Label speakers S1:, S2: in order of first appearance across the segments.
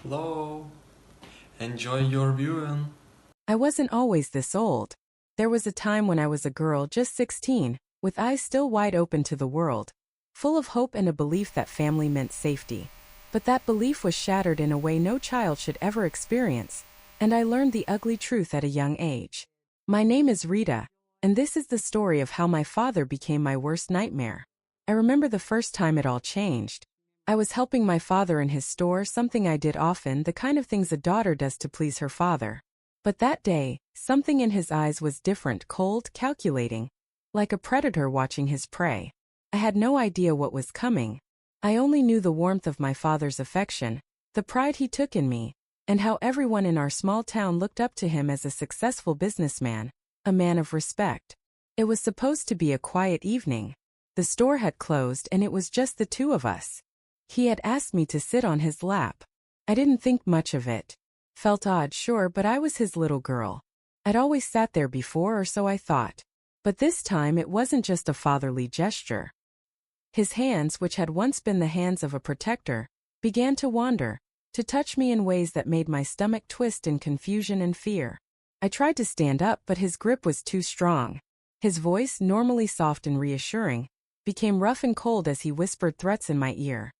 S1: Hello, enjoy your viewing.
S2: I wasn't always this old. There was a time when I was a girl just 16, with eyes still wide open to the world, full of hope and a belief that family meant safety. But that belief was shattered in a way no child should ever experience, and I learned the ugly truth at a young age. My name is Rita, and this is the story of how my father became my worst nightmare. I remember the first time it all changed. I was helping my father in his store, something I did often, the kind of things a daughter does to please her father. But that day, something in his eyes was different, cold, calculating, like a predator watching his prey. I had no idea what was coming. I only knew the warmth of my father's affection, the pride he took in me, and how everyone in our small town looked up to him as a successful businessman, a man of respect. It was supposed to be a quiet evening. The store had closed and it was just the two of us. He had asked me to sit on his lap. I didn't think much of it. Felt odd, sure, but I was his little girl. I'd always sat there before, or so I thought. But this time it wasn't just a fatherly gesture. His hands, which had once been the hands of a protector, began to wander, to touch me in ways that made my stomach twist in confusion and fear. I tried to stand up, but his grip was too strong. His voice, normally soft and reassuring, became rough and cold as he whispered threats in my ear.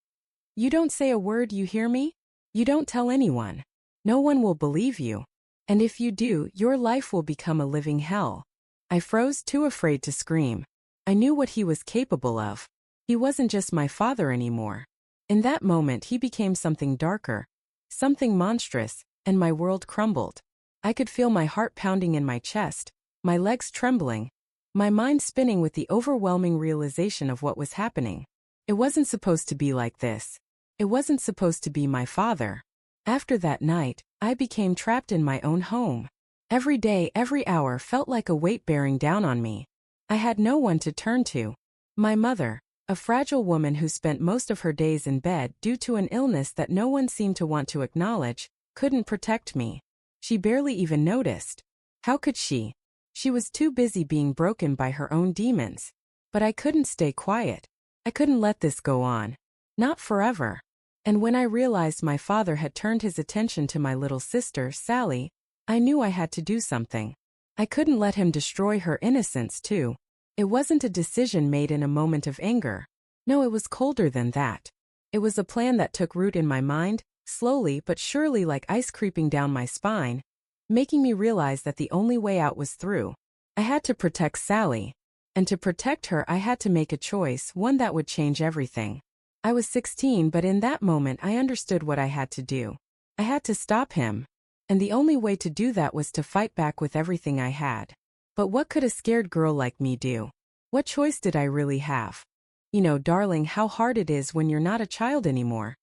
S2: "You don't say a word, you hear me? You don't tell anyone. No one will believe you. And if you do, your life will become a living hell." I froze, too afraid to scream. I knew what he was capable of. He wasn't just my father anymore. In that moment he became something darker, something monstrous, and my world crumbled. I could feel my heart pounding in my chest, my legs trembling, my mind spinning with the overwhelming realization of what was happening. It wasn't supposed to be like this. It wasn't supposed to be my father. After that night, I became trapped in my own home. Every day, every hour felt like a weight bearing down on me. I had no one to turn to. My mother, a fragile woman who spent most of her days in bed due to an illness that no one seemed to want to acknowledge, couldn't protect me. She barely even noticed. How could she? She was too busy being broken by her own demons. But I couldn't stay quiet. I couldn't let this go on. Not forever. And when I realized my father had turned his attention to my little sister, Sally, I knew I had to do something. I couldn't let him destroy her innocence, too. It wasn't a decision made in a moment of anger. No, it was colder than that. It was a plan that took root in my mind, slowly but surely, like ice creeping down my spine, making me realize that the only way out was through. I had to protect Sally. And to protect her I had to make a choice, one that would change everything. I was 16, but in that moment I understood what I had to do. I had to stop him. And the only way to do that was to fight back with everything I had. But what could a scared girl like me do? What choice did I really have? You know, darling, how hard it is when you're not a child anymore.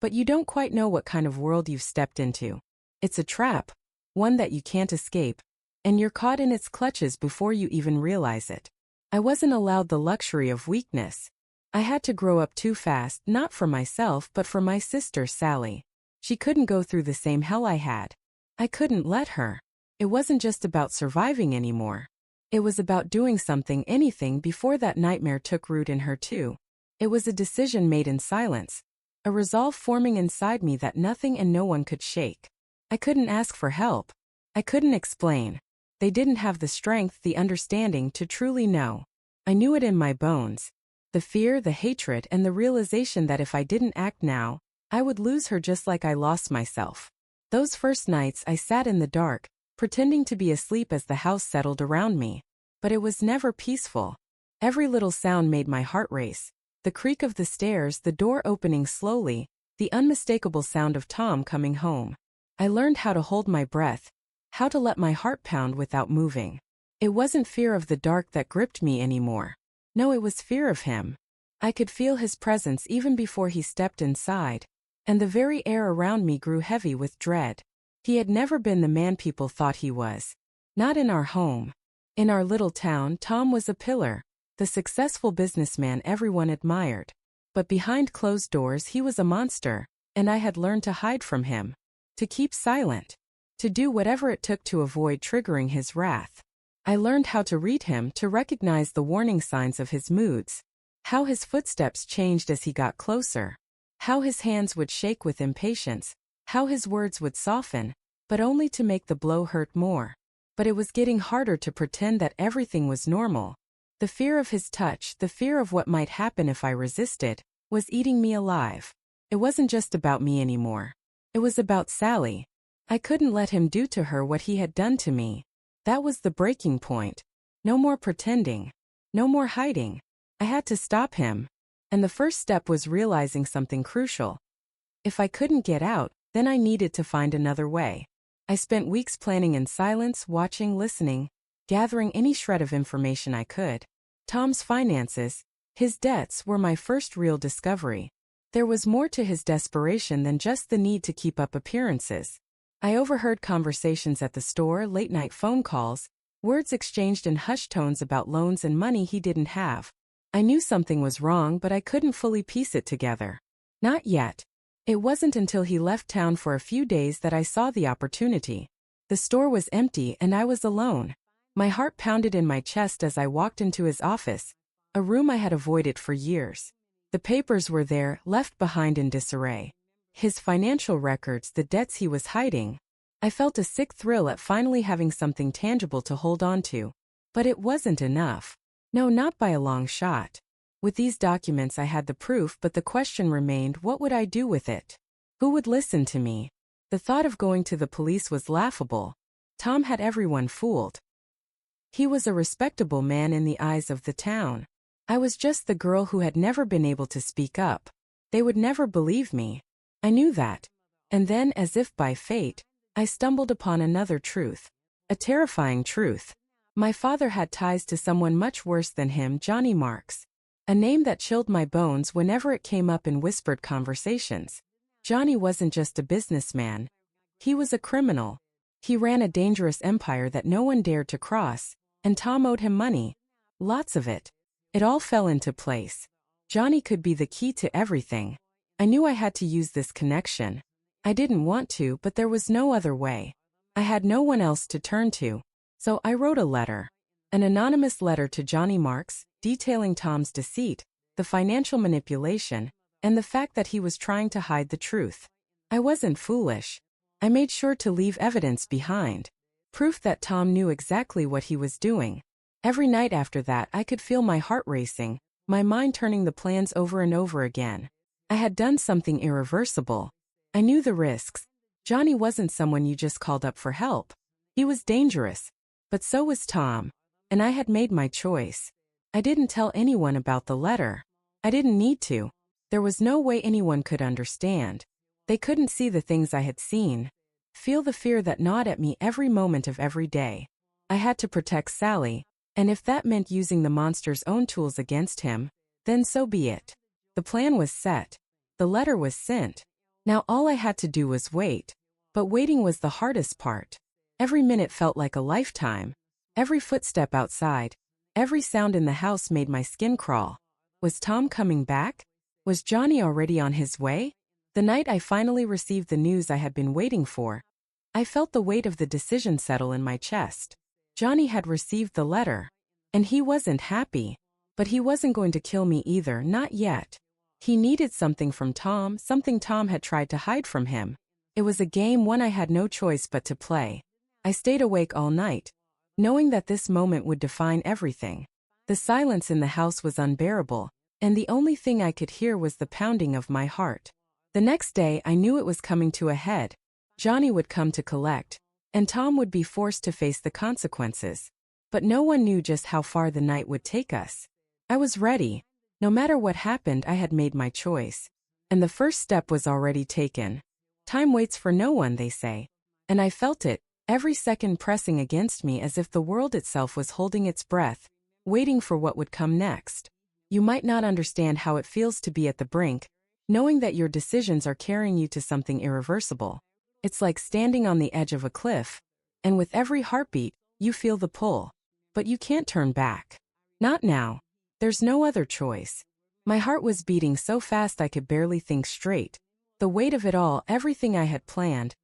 S2: But you don't quite know what kind of world you've stepped into. It's a trap, one that you can't escape, and you're caught in its clutches before you even realize it. I wasn't allowed the luxury of weakness. I had to grow up too fast, not for myself but for my sister Sally. She couldn't go through the same hell I had. I couldn't let her. It wasn't just about surviving anymore. It was about doing something, anything, before that nightmare took root in her too. It was a decision made in silence, a resolve forming inside me that nothing and no one could shake. I couldn't ask for help. I couldn't explain. They didn't have the strength, the understanding to truly know. I knew it in my bones. The fear, the hatred, and the realization that if I didn't act now, I would lose her just like I lost myself. Those first nights I sat in the dark, pretending to be asleep as the house settled around me. But it was never peaceful. Every little sound made my heart race. The creak of the stairs, the door opening slowly, the unmistakable sound of Tom coming home. I learned how to hold my breath, how to let my heart pound without moving. It wasn't fear of the dark that gripped me anymore. No, it was fear of him. I could feel his presence even before he stepped inside, and the very air around me grew heavy with dread. He had never been the man people thought he was. Not in our home. In our little town, Tom was a pillar, the successful businessman everyone admired. But behind closed doors he was a monster, and I had learned to hide from him, to keep silent, to do whatever it took to avoid triggering his wrath. I learned how to read him, to recognize the warning signs of his moods, how his footsteps changed as he got closer, how his hands would shake with impatience, how his words would soften, but only to make the blow hurt more. But it was getting harder to pretend that everything was normal. The fear of his touch, the fear of what might happen if I resisted, was eating me alive. It wasn't just about me anymore. It was about Sally. I couldn't let him do to her what he had done to me. That was the breaking point. No more pretending. No more hiding. I had to stop him. And the first step was realizing something crucial. If I couldn't get out, then I needed to find another way. I spent weeks planning in silence, watching, listening, gathering any shred of information I could. Tom's finances, his debts, were my first real discovery. There was more to his desperation than just the need to keep up appearances. I overheard conversations at the store, late-night phone calls, words exchanged in hushed tones about loans and money he didn't have. I knew something was wrong, but I couldn't fully piece it together. Not yet. It wasn't until he left town for a few days that I saw the opportunity. The store was empty and I was alone. My heart pounded in my chest as I walked into his office, a room I had avoided for years. The papers were there, left behind in disarray. His financial records, the debts he was hiding. I felt a sick thrill at finally having something tangible to hold on to. But it wasn't enough. No, not by a long shot. With these documents I had the proof, but the question remained, what would I do with it? Who would listen to me? The thought of going to the police was laughable. Tom had everyone fooled. He was a respectable man in the eyes of the town. I was just the girl who had never been able to speak up. They would never believe me. I knew that. And then, as if by fate, I stumbled upon another truth. A terrifying truth. My father had ties to someone much worse than him, Johnny Marks. A name that chilled my bones whenever it came up in whispered conversations. Johnny wasn't just a businessman. He was a criminal. He ran a dangerous empire that no one dared to cross, and Tom owed him money. Lots of it. It all fell into place. Johnny could be the key to everything. I knew I had to use this connection. I didn't want to, but there was no other way. I had no one else to turn to. So I wrote a letter. An anonymous letter to Johnny Marks, detailing Tom's deceit, the financial manipulation, and the fact that he was trying to hide the truth. I wasn't foolish. I made sure to leave evidence behind. Proof that Tom knew exactly what he was doing. Every night after that I could feel my heart racing, my mind turning the plans over and over again. I had done something irreversible. I knew the risks. Johnny wasn't someone you just called up for help. He was dangerous. But so was Tom. And I had made my choice. I didn't tell anyone about the letter. I didn't need to. There was no way anyone could understand. They couldn't see the things I had seen. Feel the fear that gnawed at me every moment of every day. I had to protect Sally, and if that meant using the monster's own tools against him, then so be it. The plan was set. The letter was sent. Now all I had to do was wait. But waiting was the hardest part. Every minute felt like a lifetime. Every footstep outside, every sound in the house made my skin crawl. Was Tom coming back? Was Johnny already on his way? The night I finally received the news I had been waiting for, I felt the weight of the decision settle in my chest. Johnny had received the letter. And he wasn't happy. But he wasn't going to kill me either, not yet. He needed something from Tom, something Tom had tried to hide from him. It was a game, one I had no choice but to play. I stayed awake all night, knowing that this moment would define everything. The silence in the house was unbearable, and the only thing I could hear was the pounding of my heart. The next day I knew it was coming to a head. Johnny would come to collect, and Tom would be forced to face the consequences. But no one knew just how far the night would take us. I was ready. No matter what happened, I had made my choice. And the first step was already taken. Time waits for no one, they say. And I felt it, every second pressing against me as if the world itself was holding its breath, waiting for what would come next. You might not understand how it feels to be at the brink, knowing that your decisions are carrying you to something irreversible. It's like standing on the edge of a cliff, and with every heartbeat, you feel the pull. But you can't turn back. Not now. There's no other choice. My heart was beating so fast I could barely think straight. The weight of it all, everything I had planned,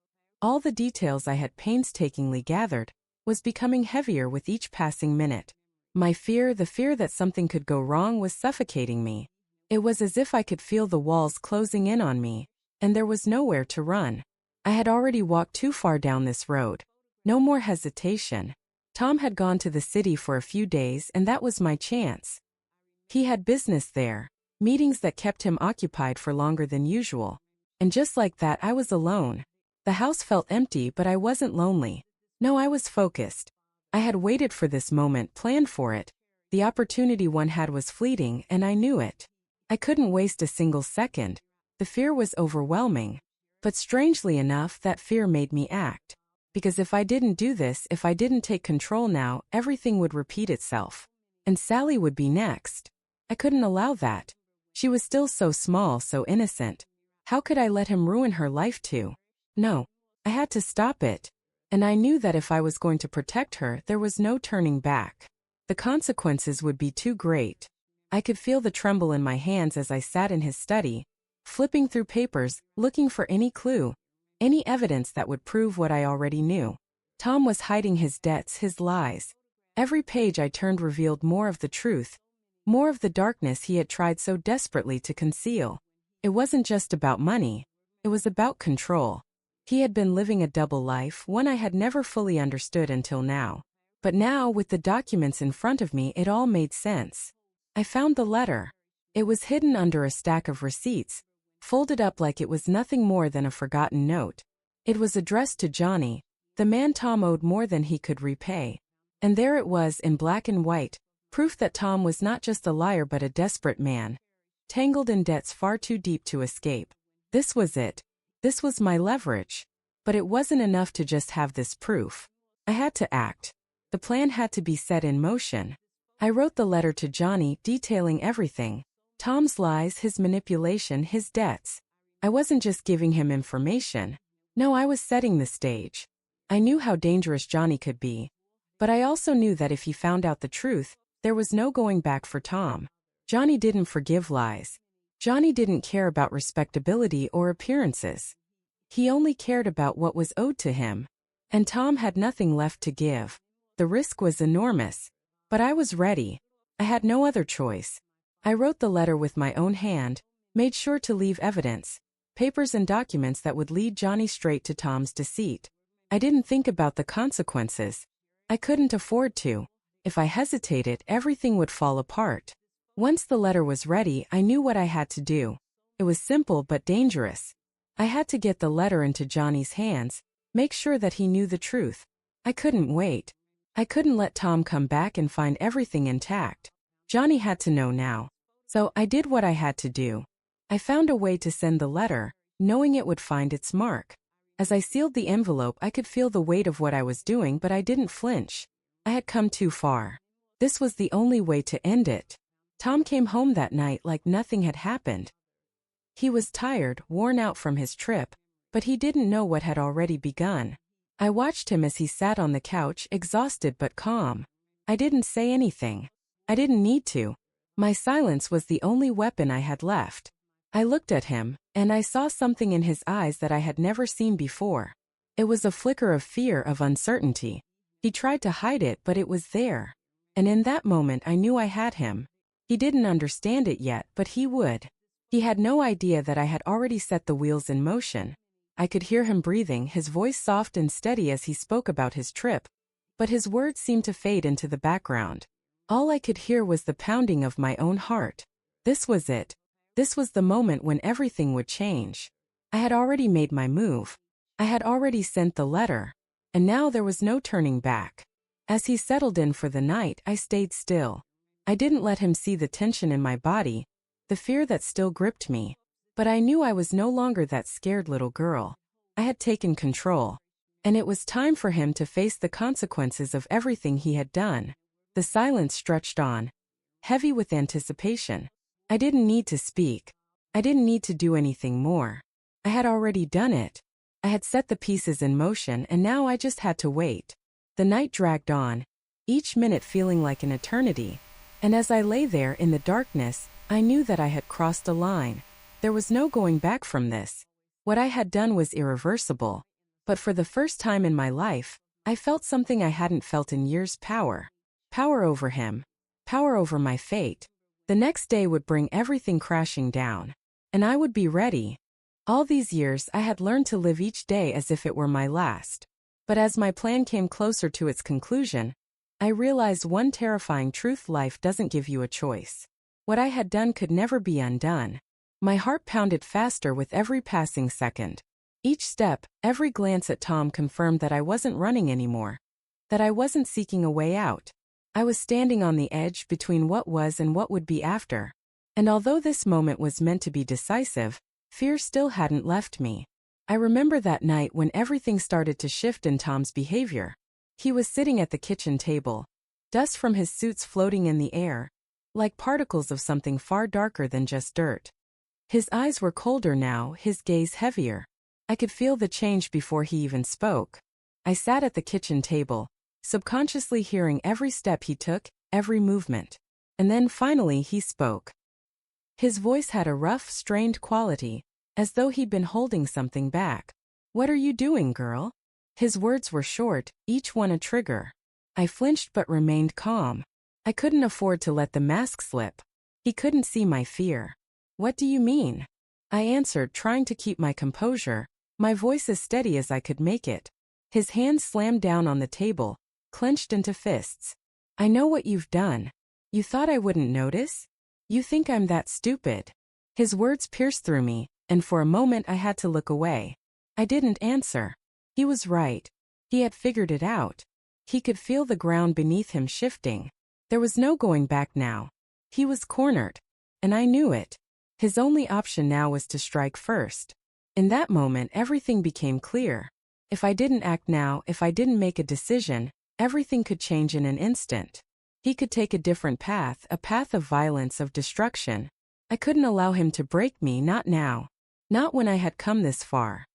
S2: all the details I had painstakingly gathered, was becoming heavier with each passing minute. My fear, the fear that something could go wrong, was suffocating me. It was as if I could feel the walls closing in on me, and there was nowhere to run. I had already walked too far down this road. No more hesitation. Tom had gone to the city for a few days, and that was my chance. He had business there, meetings that kept him occupied for longer than usual. And just like that, I was alone. The house felt empty, but I wasn't lonely. No, I was focused. I had waited for this moment, planned for it. The opportunity one had was fleeting, and I knew it. I couldn't waste a single second. The fear was overwhelming. But strangely enough, that fear made me act. Because if I didn't do this, if I didn't take control now, everything would repeat itself. And Sally would be next. I couldn't allow that. She was still so small, so innocent. How could I let him ruin her life too? No. I had to stop it. And I knew that if I was going to protect her, there was no turning back. The consequences would be too great. I could feel the tremble in my hands as I sat in his study, flipping through papers, looking for any clue, any evidence that would prove what I already knew. Tom was hiding his debts, his lies. Every page I turned revealed more of the truth, more of the darkness he had tried so desperately to conceal. It wasn't just about money. It was about control. He had been living a double life, one I had never fully understood until now. But now, with the documents in front of me, it all made sense. I found the letter. It was hidden under a stack of receipts, folded up like it was nothing more than a forgotten note. It was addressed to Johnny, the man Tom owed more than he could repay. And there it was in black and white, proof that Tom was not just a liar but a desperate man, tangled in debts far too deep to escape. This was it. This was my leverage. But it wasn't enough to just have this proof. I had to act. The plan had to be set in motion. I wrote the letter to Johnny, detailing everything. Tom's lies, his manipulation, his debts. I wasn't just giving him information. No, I was setting the stage. I knew how dangerous Johnny could be. But I also knew that if he found out the truth, there was no going back for Tom. Johnny didn't forgive lies. Johnny didn't care about respectability or appearances. He only cared about what was owed to him. And Tom had nothing left to give. The risk was enormous. But I was ready. I had no other choice. I wrote the letter with my own hand, made sure to leave evidence, papers and documents that would lead Johnny straight to Tom's deceit. I didn't think about the consequences. I couldn't afford to. If I hesitated, everything would fall apart. Once the letter was ready, I knew what I had to do. It was simple but dangerous. I had to get the letter into Johnny's hands, make sure that he knew the truth. I couldn't wait. I couldn't let Tom come back and find everything intact. Johnny had to know now. So I did what I had to do. I found a way to send the letter, knowing it would find its mark. As I sealed the envelope, I could feel the weight of what I was doing, but I didn't flinch. I had come too far. This was the only way to end it. Tom came home that night like nothing had happened. He was tired, worn out from his trip, but he didn't know what had already begun. I watched him as he sat on the couch, exhausted but calm. I didn't say anything. I didn't need to. My silence was the only weapon I had left. I looked at him, and I saw something in his eyes that I had never seen before. It was a flicker of fear, of uncertainty. He tried to hide it, but it was there. And in that moment I knew I had him. He didn't understand it yet, but he would. He had no idea that I had already set the wheels in motion. I could hear him breathing, his voice soft and steady as he spoke about his trip, but his words seemed to fade into the background. All I could hear was the pounding of my own heart. This was it. This was the moment when everything would change. I had already made my move. I had already sent the letter. And now there was no turning back. As he settled in for the night, I stayed still. I didn't let him see the tension in my body, the fear that still gripped me. But I knew I was no longer that scared little girl. I had taken control. And it was time for him to face the consequences of everything he had done. The silence stretched on, heavy with anticipation. I didn't need to speak. I didn't need to do anything more. I had already done it. I had set the pieces in motion, and now I just had to wait. The night dragged on, each minute feeling like an eternity. And as I lay there in the darkness, I knew that I had crossed a line. There was no going back from this. What I had done was irreversible. But for the first time in my life, I felt something I hadn't felt in years: power. Power over him. Power over my fate. The next day would bring everything crashing down. And I would be ready. All these years I had learned to live each day as if it were my last. But as my plan came closer to its conclusion, I realized one terrifying truth: life doesn't give you a choice. What I had done could never be undone. My heart pounded faster with every passing second. Each step, every glance at Tom confirmed that I wasn't running anymore, that I wasn't seeking a way out. I was standing on the edge between what was and what would be after. And although this moment was meant to be decisive, fear still hadn't left me. I remember that night when everything started to shift in Tom's behavior. He was sitting at the kitchen table, dust from his suits floating in the air, like particles of something far darker than just dirt. His eyes were colder now, his gaze heavier. I could feel the change before he even spoke. I sat at the kitchen table, subconsciously hearing every step he took, every movement. And then finally he spoke. His voice had a rough, strained quality, as though he'd been holding something back. "What are you doing, girl?" His words were short, each one a trigger. I flinched but remained calm. I couldn't afford to let the mask slip. He couldn't see my fear. "What do you mean?" I answered, trying to keep my composure, my voice as steady as I could make it. His hands slammed down on the table, clenched into fists. "I know what you've done. You thought I wouldn't notice? You think I'm that stupid?" His words pierced through me, and for a moment I had to look away. I didn't answer. He was right. He had figured it out. He could feel the ground beneath him shifting. There was no going back now. He was cornered. And I knew it. His only option now was to strike first. In that moment, everything became clear. If I didn't act now, if I didn't make a decision, everything could change in an instant. He could take a different path, a path of violence, of destruction. I couldn't allow him to break me, not now. Not when I had come this far.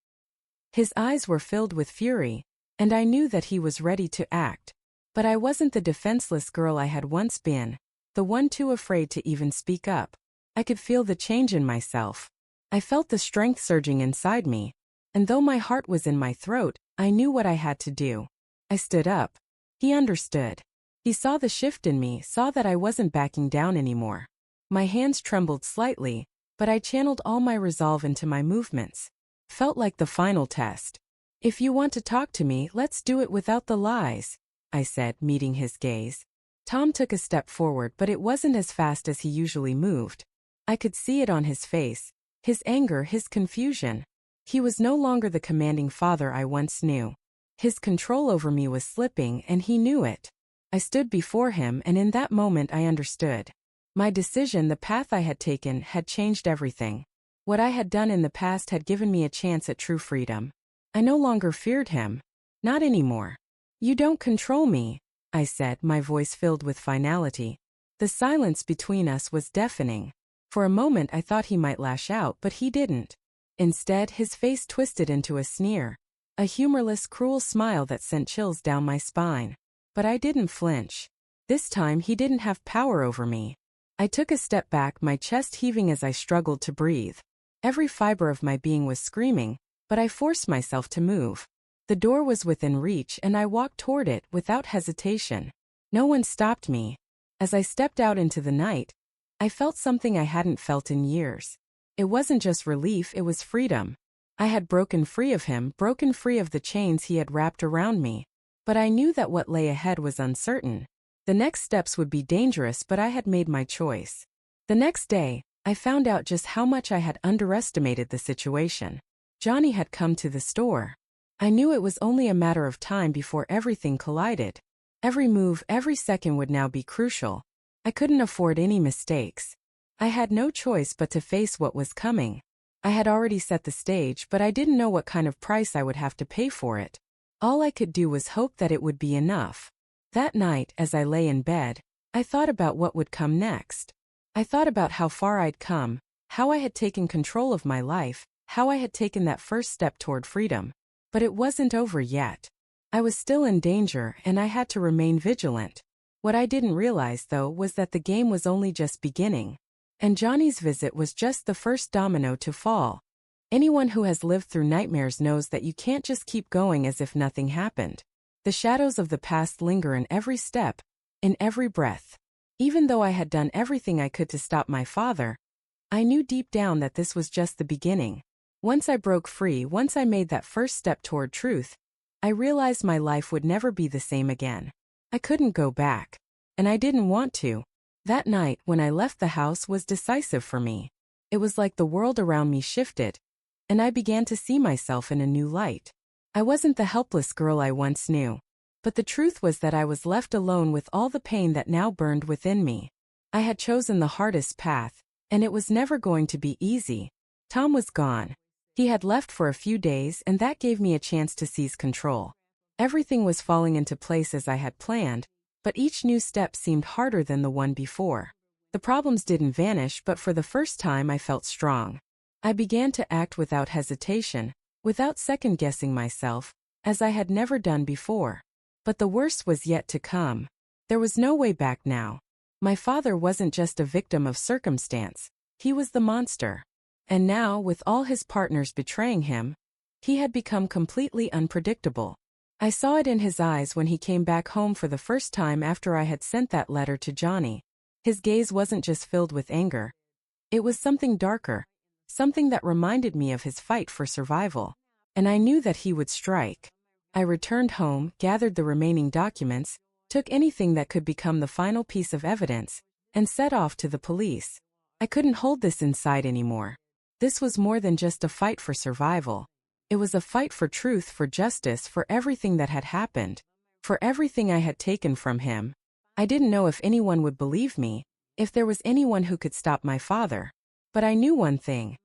S2: His eyes were filled with fury, and I knew that he was ready to act. But I wasn't the defenseless girl I had once been, the one too afraid to even speak up. I could feel the change in myself. I felt the strength surging inside me, and though my heart was in my throat, I knew what I had to do. I stood up. He understood. He saw the shift in me, saw that I wasn't backing down anymore. My hands trembled slightly, but I channeled all my resolve into my movements. Felt like the final test. "If you want to talk to me, let's do it without the lies," I said, meeting his gaze. Tom took a step forward, but it wasn't as fast as he usually moved. I could see it on his face, his anger, his confusion. He was no longer the commanding father I once knew. His control over me was slipping, and he knew it. I stood before him, and in that moment I understood. My decision, the path I had taken, had changed everything. What I had done in the past had given me a chance at true freedom. I no longer feared him. Not anymore. "You don't control me," I said, my voice filled with finality. The silence between us was deafening. For a moment I thought he might lash out, but he didn't. Instead, his face twisted into a sneer. A humorless, cruel smile that sent chills down my spine. But I didn't flinch. This time he didn't have power over me. I took a step back, my chest heaving as I struggled to breathe. Every fiber of my being was screaming, but I forced myself to move. The door was within reach, and I walked toward it without hesitation. No one stopped me. As I stepped out into the night, I felt something I hadn't felt in years. It wasn't just relief, it was freedom. I had broken free of him, broken free of the chains he had wrapped around me. But I knew that what lay ahead was uncertain. The next steps would be dangerous, but I had made my choice. The next day, I found out just how much I had underestimated the situation. Johnny had come to the store. I knew it was only a matter of time before everything collided. Every move, every second would now be crucial. I couldn't afford any mistakes. I had no choice but to face what was coming. I had already set the stage, but I didn't know what kind of price I would have to pay for it. All I could do was hope that it would be enough. That night, as I lay in bed, I thought about what would come next. I thought about how far I'd come, how I had taken control of my life, how I had taken that first step toward freedom. But it wasn't over yet. I was still in danger, and I had to remain vigilant. What I didn't realize, though, was that the game was only just beginning. And Johnny's visit was just the first domino to fall. Anyone who has lived through nightmares knows that you can't just keep going as if nothing happened. The shadows of the past linger in every step, in every breath. Even though I had done everything I could to stop my father, I knew deep down that this was just the beginning. Once I broke free, once I made that first step toward truth, I realized my life would never be the same again. I couldn't go back. And I didn't want to. That night, when I left the house, was decisive for me. It was like the world around me shifted, and I began to see myself in a new light. I wasn't the helpless girl I once knew. But the truth was that I was left alone with all the pain that now burned within me. I had chosen the hardest path, and it was never going to be easy. Tom was gone. He had left for a few days, and that gave me a chance to seize control. Everything was falling into place as I had planned, but each new step seemed harder than the one before. The problems didn't vanish, but for the first time I felt strong. I began to act without hesitation, without second-guessing myself, as I had never done before. But the worst was yet to come. There was no way back now. My father wasn't just a victim of circumstance. He was the monster. And now, with all his partners betraying him, he had become completely unpredictable. I saw it in his eyes when he came back home for the first time after I had sent that letter to Johnny. His gaze wasn't just filled with anger. It was something darker, something that reminded me of his fight for survival. And I knew that he would strike. I returned home, gathered the remaining documents, took anything that could become the final piece of evidence, and set off to the police. I couldn't hold this inside anymore. This was more than just a fight for survival. It was a fight for truth, for justice, for everything that had happened, for everything I had taken from him. I didn't know if anyone would believe me, if there was anyone who could stop my father. But I knew one thing.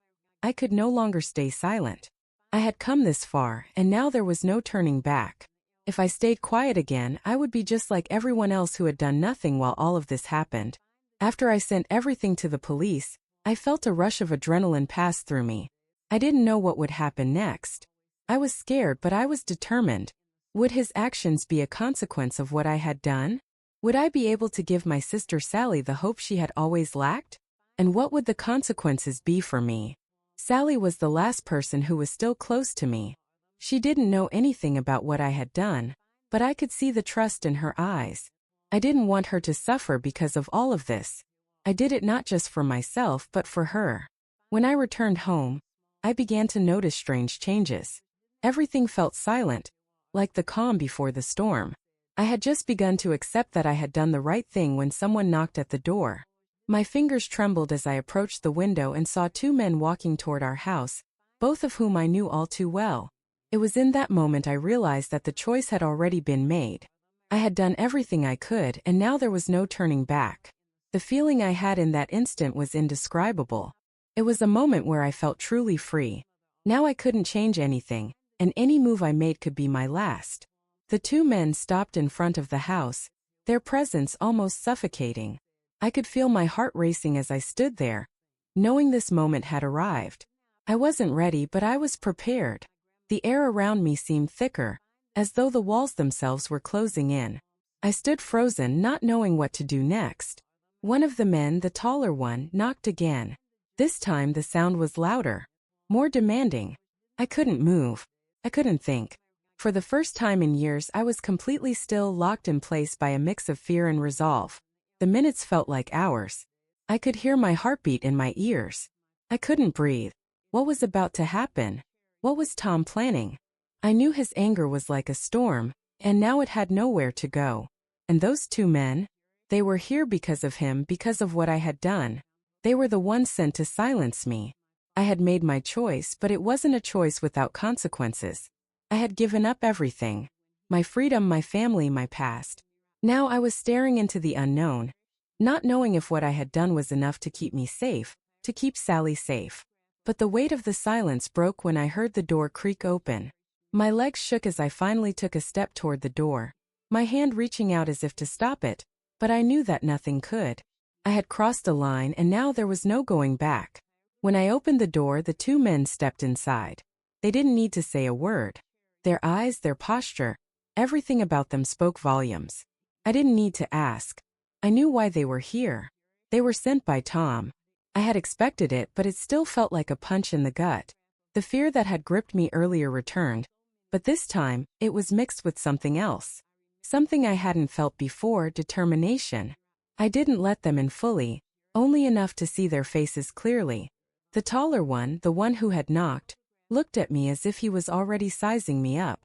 S2: I could no longer stay silent. I had come this far, and now there was no turning back. If I stayed quiet again, I would be just like everyone else who had done nothing while all of this happened. After I sent everything to the police, I felt a rush of adrenaline pass through me. I didn't know what would happen next. I was scared, but I was determined. Would his actions be a consequence of what I had done? Would I be able to give my sister Sally the hope she had always lacked? And what would the consequences be for me? Sally was the last person who was still close to me. She didn't know anything about what I had done, but I could see the trust in her eyes. I didn't want her to suffer because of all of this. I did it not just for myself but for her. When I returned home, I began to notice strange changes. Everything felt silent, like the calm before the storm. I had just begun to accept that I had done the right thing when someone knocked at the door. My fingers trembled as I approached the window and saw two men walking toward our house, both of whom I knew all too well. It was in that moment I realized that the choice had already been made. I had done everything I could, and now there was no turning back. The feeling I had in that instant was indescribable. It was a moment where I felt truly free. Now I couldn't change anything, and any move I made could be my last. The two men stopped in front of the house, their presence almost suffocating. I could feel my heart racing as I stood there, knowing this moment had arrived. I wasn't ready, but I was prepared. The air around me seemed thicker, as though the walls themselves were closing in. I stood frozen, not knowing what to do next. One of the men, the taller one, knocked again. This time the sound was louder, more demanding. I couldn't move. I couldn't think. For the first time in years, I was completely still, locked in place by a mix of fear and resolve. The minutes felt like hours. I could hear my heartbeat in my ears. I couldn't breathe. What was about to happen? What was Tom planning? I knew his anger was like a storm, and now it had nowhere to go. And those two men? They were here because of him, because of what I had done. They were the ones sent to silence me. I had made my choice, but it wasn't a choice without consequences. I had given up everything. My freedom, my family, my past. Now I was staring into the unknown, not knowing if what I had done was enough to keep me safe, to keep Sally safe. But the weight of the silence broke when I heard the door creak open. My legs shook as I finally took a step toward the door, my hand reaching out as if to stop it, but I knew that nothing could. I had crossed a line, and now there was no going back. When I opened the door, the two men stepped inside. They didn't need to say a word. Their eyes, their posture, everything about them spoke volumes. I didn't need to ask. I knew why they were here. They were sent by Tom. I had expected it, but it still felt like a punch in the gut. The fear that had gripped me earlier returned, but this time, it was mixed with something else. Something I hadn't felt before, determination. I didn't let them in fully, only enough to see their faces clearly. The taller one, the one who had knocked, looked at me as if he was already sizing me up.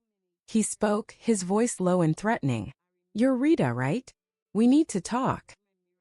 S2: He spoke, his voice low and threatening. "You're Rita, right? We need to talk."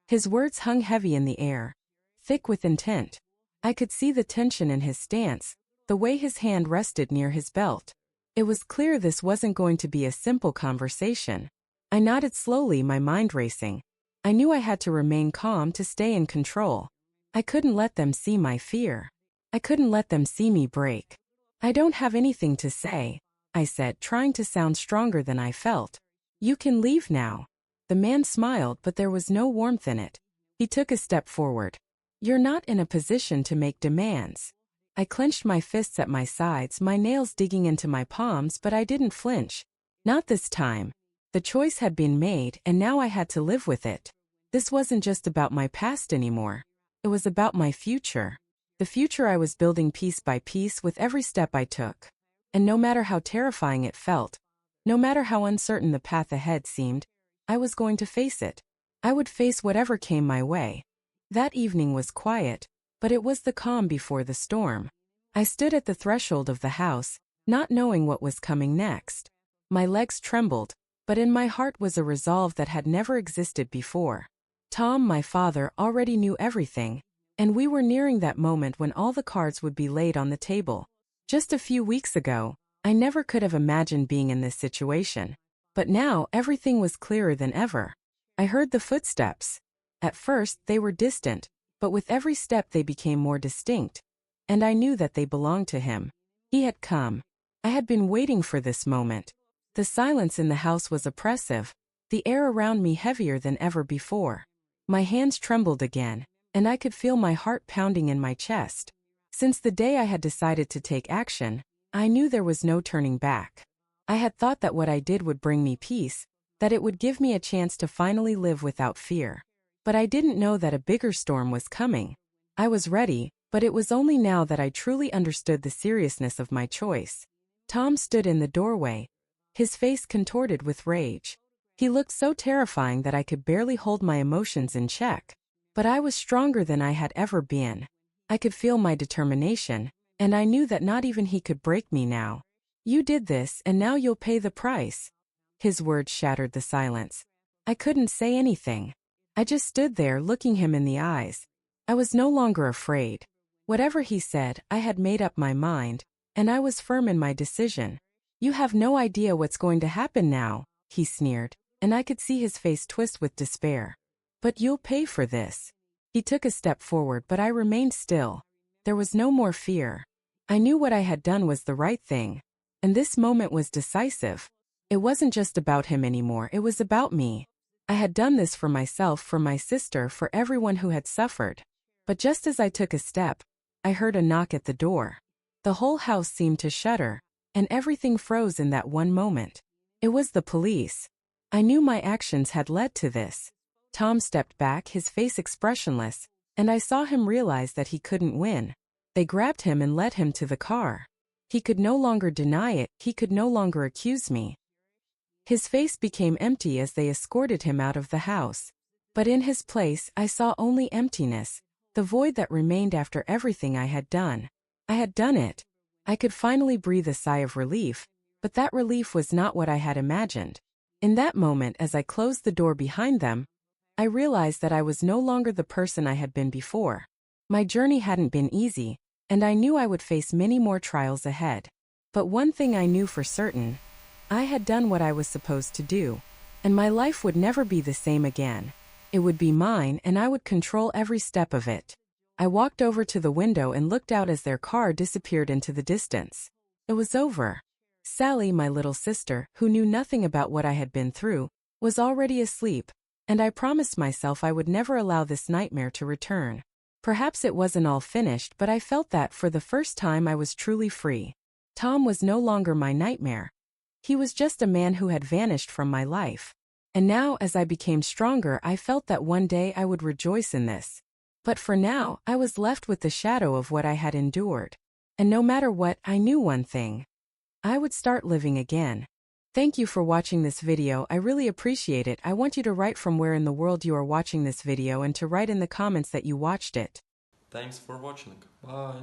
S2: His words hung heavy in the air, thick with intent. I could see the tension in his stance, the way his hand rested near his belt. It was clear this wasn't going to be a simple conversation. I nodded slowly, my mind racing. I knew I had to remain calm to stay in control. I couldn't let them see my fear. I couldn't let them see me break. "I don't have anything to say," I said, trying to sound stronger than I felt. "You can leave now." The man smiled, but there was no warmth in it. He took a step forward. "You're not in a position to make demands." I clenched my fists at my sides, my nails digging into my palms, but I didn't flinch. Not this time. The choice had been made, and now I had to live with it. This wasn't just about my past anymore. It was about my future. The future I was building piece by piece with every step I took. And no matter how terrifying it felt, no matter how uncertain the path ahead seemed, I was going to face it. I would face whatever came my way. That evening was quiet, but it was the calm before the storm. I stood at the threshold of the house, not knowing what was coming next. My legs trembled, but in my heart was a resolve that had never existed before. Tom, my father, already knew everything, and we were nearing that moment when all the cards would be laid on the table. Just a few weeks ago, I never could have imagined being in this situation. But now everything was clearer than ever. I heard the footsteps. At first, they were distant, but with every step they became more distinct. And I knew that they belonged to him. He had come. I had been waiting for this moment. The silence in the house was oppressive, the air around me heavier than ever before. My hands trembled again, and I could feel my heart pounding in my chest. Since the day I had decided to take action, I knew there was no turning back. I had thought that what I did would bring me peace, that it would give me a chance to finally live without fear. But I didn't know that a bigger storm was coming. I was ready, but it was only now that I truly understood the seriousness of my choice. Tom stood in the doorway, his face contorted with rage. He looked so terrifying that I could barely hold my emotions in check. But I was stronger than I had ever been. I could feel my determination, and I knew that not even he could break me now. "You did this, and now you'll pay the price." His words shattered the silence. I couldn't say anything. I just stood there looking him in the eyes. I was no longer afraid. Whatever he said, I had made up my mind, and I was firm in my decision. "You have no idea what's going to happen now," he sneered, and I could see his face twist with despair. "But you'll pay for this." He took a step forward, but I remained still. There was no more fear. I knew what I had done was the right thing. And this moment was decisive. It wasn't just about him anymore, it was about me. I had done this for myself, for my sister, for everyone who had suffered. But just as I took a step, I heard a knock at the door. The whole house seemed to shudder, and everything froze in that one moment. It was the police. I knew my actions had led to this. Tom stepped back, his face expressionless, and I saw him realize that he couldn't win. They grabbed him and led him to the car. He could no longer deny it, he could no longer accuse me. His face became empty as they escorted him out of the house. But in his place, I saw only emptiness, the void that remained after everything I had done. I had done it. I could finally breathe a sigh of relief, but that relief was not what I had imagined. In that moment, as I closed the door behind them, I realized that I was no longer the person I had been before. My journey hadn't been easy, and I knew I would face many more trials ahead. But one thing I knew for certain: I had done what I was supposed to do, and my life would never be the same again. It would be mine, and I would control every step of it. I walked over to the window and looked out as their car disappeared into the distance. It was over. Sally, my little sister, who knew nothing about what I had been through, was already asleep, and I promised myself I would never allow this nightmare to return. Perhaps it wasn't all finished, but I felt that for the first time I was truly free. Tom was no longer my nightmare. He was just a man who had vanished from my life. And now, as I became stronger, I felt that one day I would rejoice in this. But for now, I was left with the shadow of what I had endured. And no matter what, I knew one thing: I would start living again. Thank you for watching this video. I really appreciate it. I want you to write from where in the world you are watching this video and to write in the comments that you watched it.
S1: Thanks for watching. Bye.